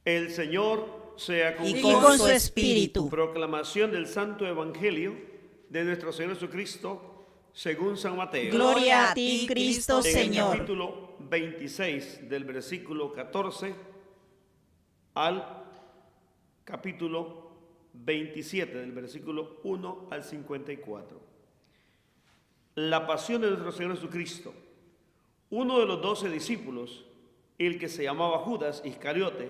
El Señor sea con y ustedes. con su espíritu. Proclamación del Santo Evangelio de nuestro Señor Jesucristo según San Mateo. Gloria a ti, Cristo En el Señor. capítulo 26 del versículo 14 al capítulo 27 del versículo 1 al 54. La pasión de nuestro Señor Jesucristo. Uno de los 12 discípulos, el que se llamaba Judas Iscariote,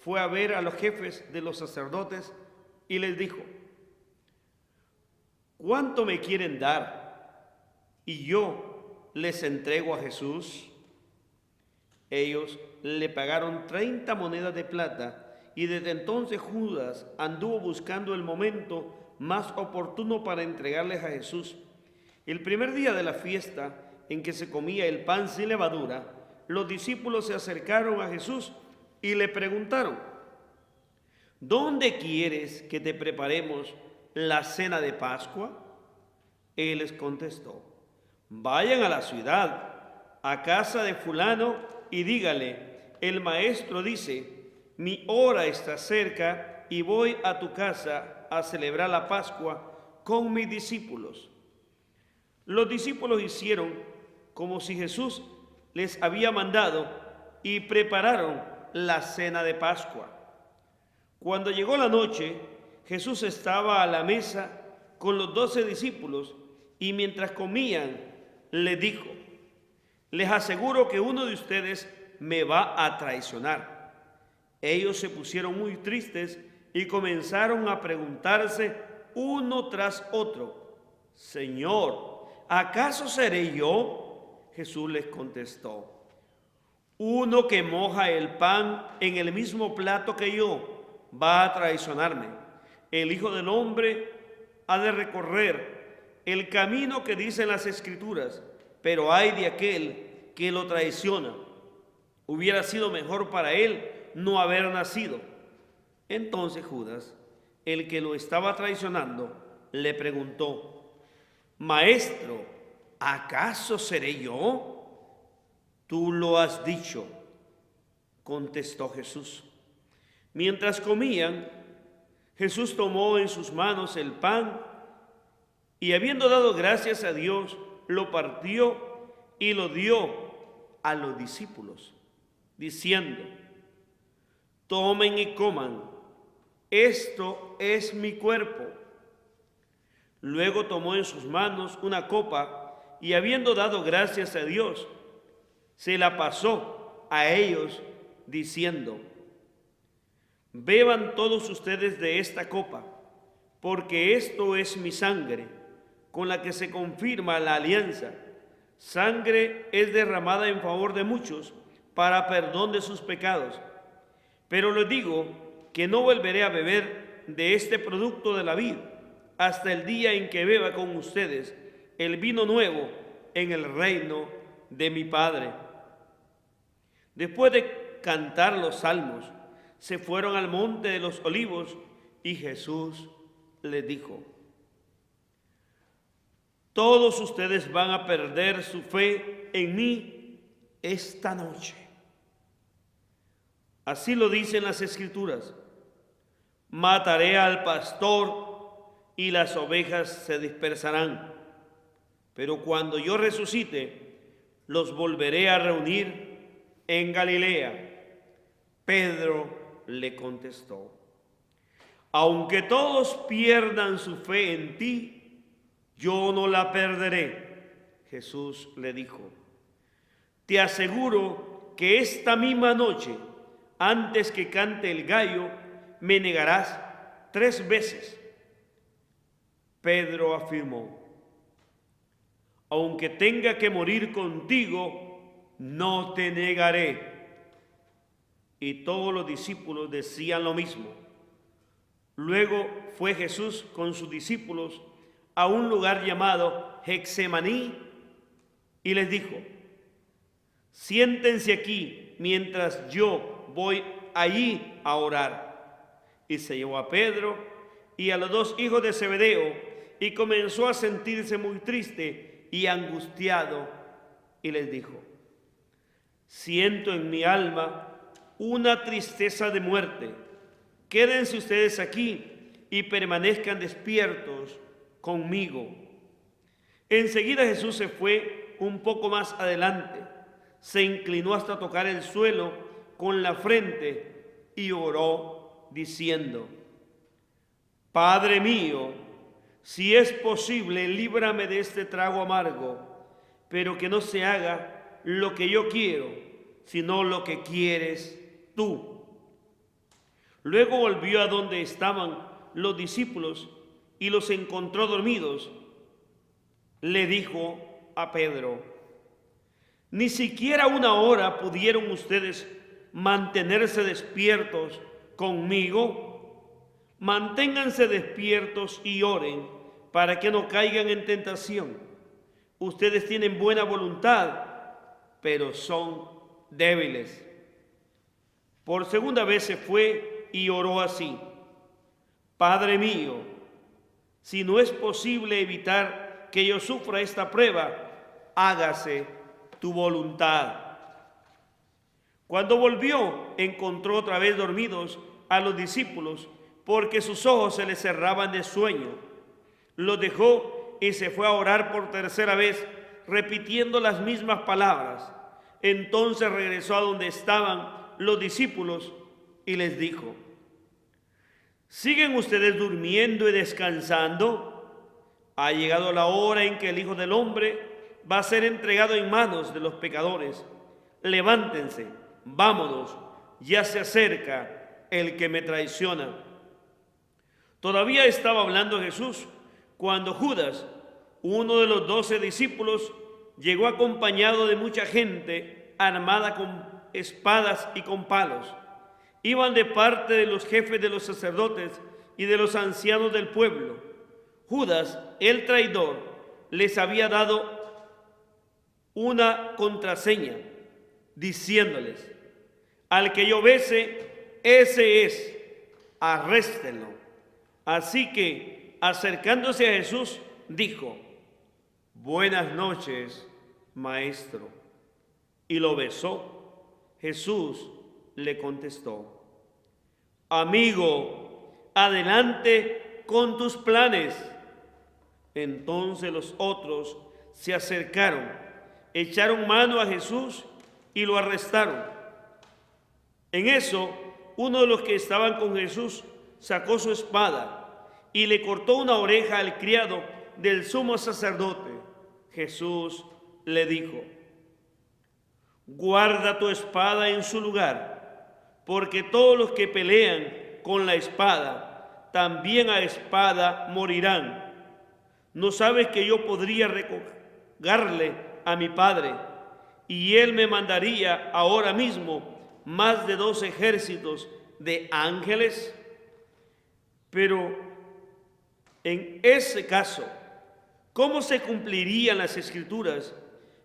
fue a ver a los jefes de los sacerdotes y les dijo: ¿cuánto me quieren dar? Y yo les entrego a Jesús. Ellos le pagaron 30 monedas de plata, y desde entonces Judas anduvo buscando el momento más oportuno para entregarles a Jesús. El primer día de la fiesta, en que se comía el pan sin levadura, los discípulos se acercaron a Jesús y le preguntaron: ¿dónde quieres que te preparemos la cena de Pascua? Él les contestó: vayan a la ciudad, a casa de fulano, y dígale: el maestro dice, mi hora está cerca y voy a tu casa a celebrar la Pascua con mis discípulos. Los discípulos hicieron como si Jesús les había mandado y prepararon la cena de Pascua. Cuando llegó la noche, Jesús estaba a la mesa con los 12 discípulos, y mientras comían, les dijo: les aseguro que uno de ustedes me va a traicionar. Ellos se pusieron muy tristes y comenzaron a preguntarse uno tras otro: Señor, ¿acaso seré yo? Jesús les contestó: uno que moja el pan en el mismo plato que yo va a traicionarme. El Hijo del Hombre ha de recorrer el camino que dicen las Escrituras, pero ay de aquel que lo traiciona. Hubiera sido mejor para él no haber nacido. Entonces Judas, el que lo estaba traicionando, le preguntó: Maestro, ¿acaso seré yo? Tú lo has dicho, contestó Jesús. Mientras comían, Jesús tomó en sus manos el pan y, habiendo dado gracias a Dios, lo partió y lo dio a los discípulos, diciendo: tomen y coman, esto es mi cuerpo. Luego tomó en sus manos una copa y, habiendo dado gracias a Dios, se la pasó a ellos, diciendo: beban todos ustedes de esta copa, porque esto es mi sangre, con la que se confirma la alianza. Sangre es derramada en favor de muchos para perdón de sus pecados. Pero les digo que no volveré a beber de este producto de la vid hasta el día en que beba con ustedes el vino nuevo en el reino de mi Padre. Después de cantar los salmos, se fueron al monte de los olivos, y Jesús les dijo: todos ustedes van a perder su fe en mí esta noche. Así lo dicen las Escrituras: mataré al pastor y las ovejas se dispersarán. Pero cuando yo resucite, los volveré a reunir en Galilea. Pedro le contestó: aunque todos pierdan su fe en ti, yo no la perderé. Jesús le dijo: te aseguro que esta misma noche, antes que cante el gallo, me negarás 3 veces. Pedro afirmó: aunque tenga que morir contigo, no te negaré. Y todos los discípulos decían lo mismo. Luego fue Jesús con sus discípulos a un lugar llamado Getsemaní y les dijo: siéntense aquí mientras yo voy allí a orar. Y se llevó a Pedro y a los 2 hijos de Zebedeo, y comenzó a sentirse muy triste y angustiado, y les dijo: siento en mi alma una tristeza de muerte. Quédense ustedes aquí y permanezcan despiertos conmigo. Enseguida Jesús se fue un poco más adelante, se inclinó hasta tocar el suelo con la frente y oró diciendo: Padre mío, si es posible, líbrame de este trago amargo, pero que no se haga lo que yo quiero, sino lo que quieres tú. Luego volvió a donde estaban los discípulos y los encontró dormidos. Le dijo a Pedro: ¿ni siquiera una hora pudieron ustedes mantenerse despiertos conmigo? Manténganse despiertos y oren para que no caigan en tentación. Ustedes tienen buena voluntad, pero son débiles. Por segunda vez se fue y oró así: Padre mío, si no es posible evitar que yo sufra esta prueba, hágase tu voluntad. Cuando volvió, encontró otra vez dormidos a los discípulos, porque sus ojos se les cerraban de sueño. Los dejó y se fue a orar por tercera vez, repitiendo las mismas palabras. Entonces regresó a donde estaban los discípulos y les dijo: ¿siguen ustedes durmiendo y descansando? Ha llegado la hora en que el Hijo del Hombre va a ser entregado en manos de los pecadores. Levántense, vámonos, ya se acerca el que me traiciona. Todavía estaba hablando Jesús cuando Judas, uno de los 12 discípulos, llegó acompañado de mucha gente armada con espadas y con palos. Iban de parte de los jefes de los sacerdotes y de los ancianos del pueblo. Judas, el traidor, les había dado una contraseña, diciéndoles: al que yo bese, ese es, arréstenlo. Así que, acercándose a Jesús, dijo: buenas noches, maestro. Y lo besó. Jesús le contestó: amigo, adelante con tus planes. Entonces los otros se acercaron, echaron mano a Jesús y lo arrestaron. En eso, uno de los que estaban con Jesús sacó su espada y le cortó una oreja al criado del sumo sacerdote. Jesús le dijo: guarda tu espada en su lugar, porque todos los que pelean con la espada, también a espada morirán. ¿No sabes que yo podría rogarle a mi Padre, y Él me mandaría ahora mismo más de 2 ejércitos de ángeles? Pero en ese caso, ¿cómo se cumplirían las Escrituras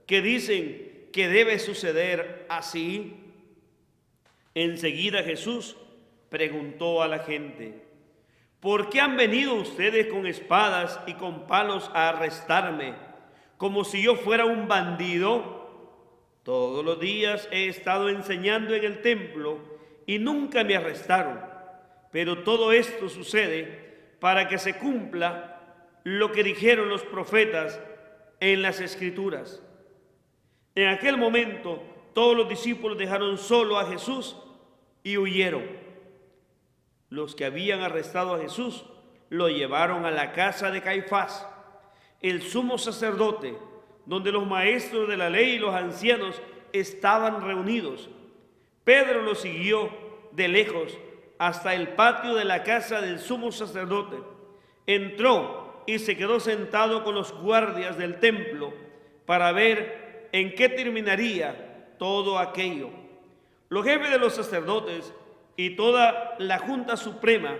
que dicen que debe suceder así? Enseguida Jesús preguntó a la gente: ¿por qué han venido ustedes con espadas y con palos a arrestarme, como si yo fuera un bandido? Todos los días he estado enseñando en el templo y nunca me arrestaron. Pero todo esto sucede para que se cumpla lo que dijeron los profetas en las Escrituras. En aquel momento, todos los discípulos dejaron solo a Jesús y huyeron. Los que habían arrestado a Jesús lo llevaron a la casa de Caifás, el sumo sacerdote, donde los maestros de la ley y los ancianos estaban reunidos. Pedro lo siguió de lejos hasta el patio de la casa del sumo sacerdote. Entró y se quedó sentado con los guardias del templo para ver en qué terminaría todo aquello. Los jefes de los sacerdotes y toda la Junta Suprema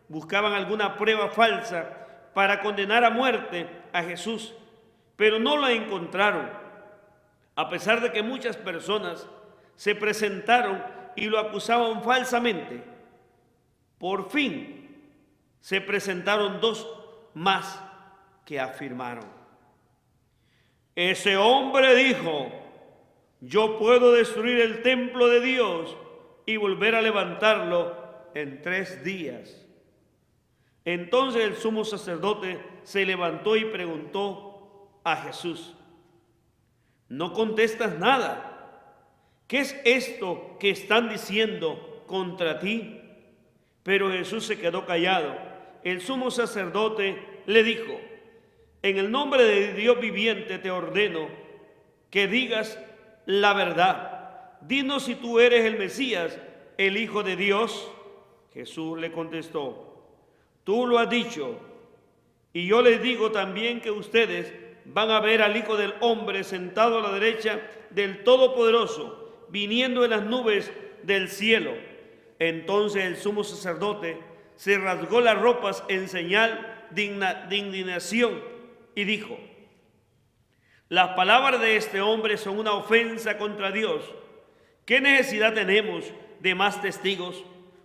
buscaban alguna prueba falsa para condenar a muerte a Jesús, pero no la encontraron, a pesar de que muchas personas se presentaron y lo acusaban falsamente. Por fin se presentaron 2 más que afirmaron: ese hombre dijo: yo puedo destruir el templo de Dios y volver a levantarlo en 3 días. Entonces el sumo sacerdote se levantó y preguntó a Jesús: ¿no contestas nada? ¿Qué es esto que están diciendo contra ti? Pero Jesús se quedó callado. El sumo sacerdote le dijo: en el nombre de Dios viviente te ordeno que digas la verdad. Dinos si tú eres el Mesías, el Hijo de Dios. Jesús le contestó: tú lo has dicho, y yo les digo también que ustedes van a ver al Hijo del Hombre sentado a la derecha del Todopoderoso, viniendo en las nubes del cielo. Entonces el sumo sacerdote se rasgó las ropas en señal de indignación y dijo: las palabras de este hombre son una ofensa contra Dios. ¿Qué necesidad tenemos de más testigos?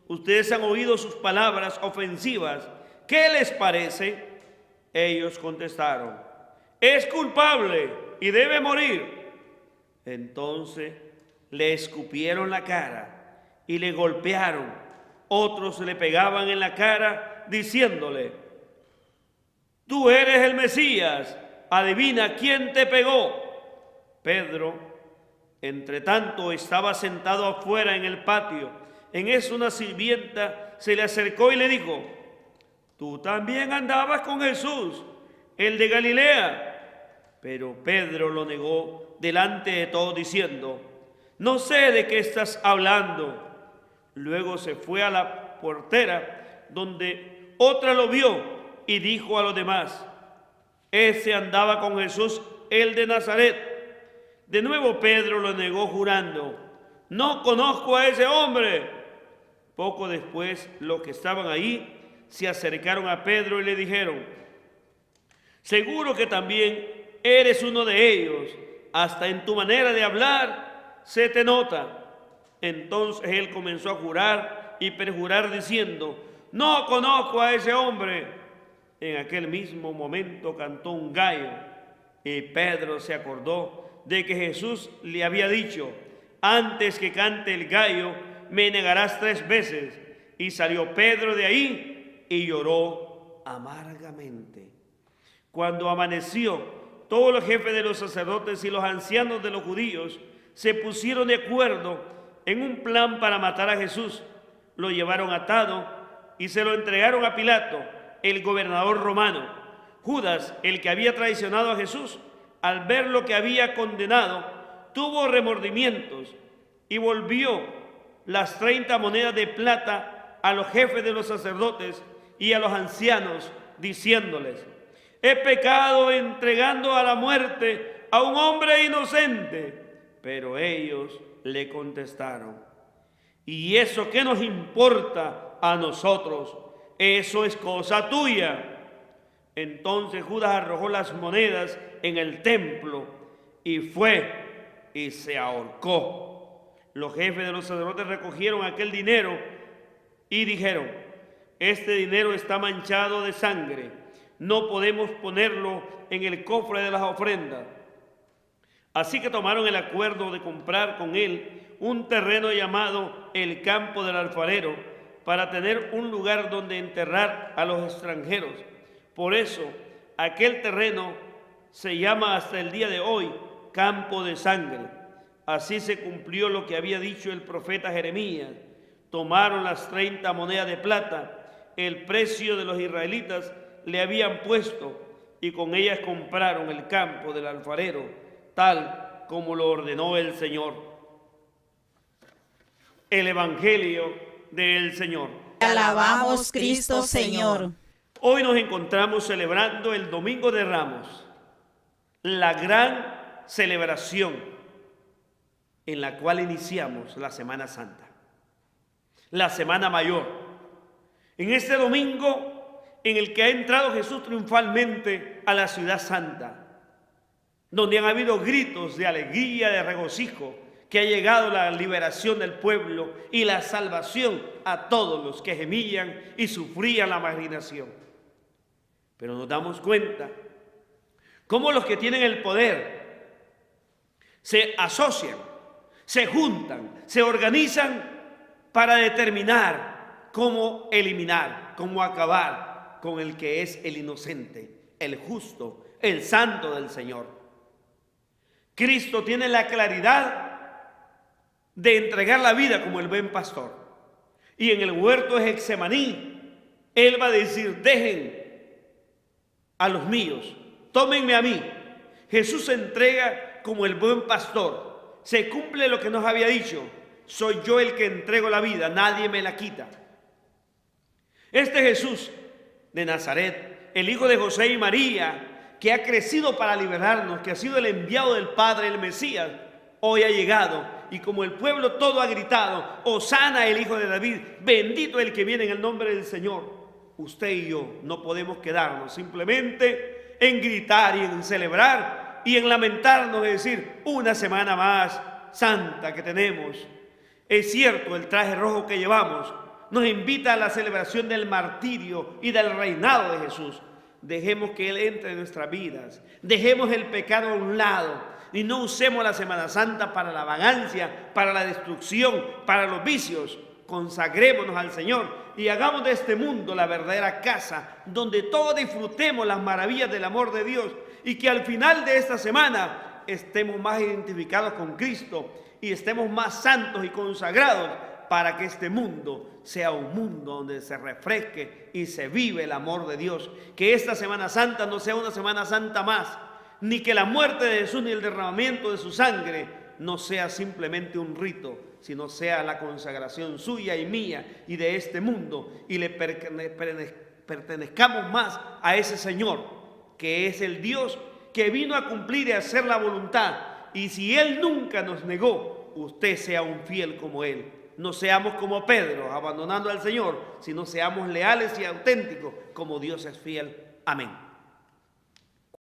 Ustedes han oído sus palabras ofensivas. ¿Qué les parece? Ellos contestaron: es culpable y debe morir. Entonces le escupieron la cara y le golpearon. Otros le pegaban en la cara diciéndole: tú eres el Mesías, adivina quién te pegó. Pedro, entre tanto, estaba sentado afuera en el patio. En eso una sirvienta se le acercó y le dijo: tú también andabas con Jesús, el de Galilea. Pero Pedro lo negó delante de todos diciendo: no sé de qué estás hablando. Luego se fue a la portera, donde otra lo vio y dijo a los demás: ese andaba con Jesús, el de Nazaret. De nuevo Pedro lo negó jurando: no conozco a ese hombre. Poco después, los que estaban ahí se acercaron a Pedro y le dijeron: seguro que también eres uno de ellos, hasta en tu manera de hablar se te nota. Entonces él comenzó a jurar y perjurar diciendo: no conozco a ese hombre. En aquel mismo momento cantó un gallo y Pedro se acordó de que Jesús le había dicho: antes que cante el gallo me negarás 3 veces. Y salió Pedro de ahí y lloró amargamente. Cuando amaneció, todos los jefes de los sacerdotes y los ancianos de los judíos se pusieron de acuerdo en un plan para matar a Jesús. Lo llevaron atado y se lo entregaron a Pilato, el gobernador romano. Judas, el que había traicionado a Jesús, al ver lo que había condenado, tuvo remordimientos y volvió las 30 monedas de plata a los jefes de los sacerdotes y a los ancianos, diciéndoles: he pecado entregando a la muerte a un hombre inocente. Pero ellos le contestaron: ¿y eso qué nos importa a nosotros? Eso es cosa tuya. Entonces Judas arrojó las monedas en el templo y fue y se ahorcó. Los jefes de los sacerdotes recogieron aquel dinero y dijeron: este dinero está manchado de sangre, no podemos ponerlo en el cofre de las ofrendas. Así que tomaron el acuerdo de comprar con él un terreno llamado el Campo del Alfarero, para tener un lugar donde enterrar a los extranjeros. Por eso, aquel terreno se llama hasta el día de hoy Campo de Sangre. Así se cumplió lo que había dicho el profeta Jeremías. Tomaron las 30 monedas de plata, el precio de los israelitas le habían puesto, y con ellas compraron el campo del alfarero, tal como lo ordenó el Señor. El Evangelio del Señor. Te alabamos, Cristo Señor. Hoy nos encontramos celebrando el Domingo de Ramos, la gran celebración en la cual iniciamos la Semana Santa, la Semana Mayor. En este domingo en el que ha entrado Jesús triunfalmente a la ciudad santa, donde han habido gritos de alegría, de regocijo, que ha llegado la liberación del pueblo y la salvación a todos los que gemían y sufrían la marginación. Pero nos damos cuenta cómo los que tienen el poder se asocian, se juntan, se organizan para determinar cómo eliminar, cómo acabar con el que es el inocente, el justo, el santo del Señor. Cristo tiene la claridad de entregar la vida como el buen pastor. Y en el huerto de Getsemaní, Él va a decir: dejen a los míos, tómenme a mí. Jesús se entrega como el buen pastor. Se cumple lo que nos había dicho: soy yo el que entrego la vida, nadie me la quita. Este Jesús de Nazaret, el hijo de José y María, que ha crecido para liberarnos, que ha sido el enviado del Padre, el Mesías, hoy ha llegado, y como el pueblo todo ha gritado: Hosana el hijo de David, bendito el que viene en el nombre del Señor. Usted y yo no podemos quedarnos simplemente en gritar y en celebrar y en lamentarnos de decir: una semana más santa que tenemos. Es cierto, el traje rojo que llevamos nos invita a la celebración del martirio y del reinado de Jesús. Dejemos que Él entre en nuestras vidas, dejemos el pecado a un lado y no usemos la Semana Santa para la vagancia, para la destrucción, para los vicios. Consagrémonos al Señor y hagamos de este mundo la verdadera casa donde todos disfrutemos las maravillas del amor de Dios, y que al final de esta semana estemos más identificados con Cristo y estemos más santos y consagrados, para que este mundo sea un mundo donde se refresque y se vive el amor de Dios. Que esta Semana Santa no sea una Semana Santa más, ni que la muerte de Jesús ni el derramamiento de su sangre no sea simplemente un rito, sino sea la consagración suya y mía y de este mundo, y le pertenezcamos más a ese Señor, que es el Dios que vino a cumplir y a hacer la voluntad. Y si Él nunca nos negó, usted sea un fiel como Él. No seamos como Pedro, abandonando al Señor, sino seamos leales y auténticos como Dios es fiel. Amén.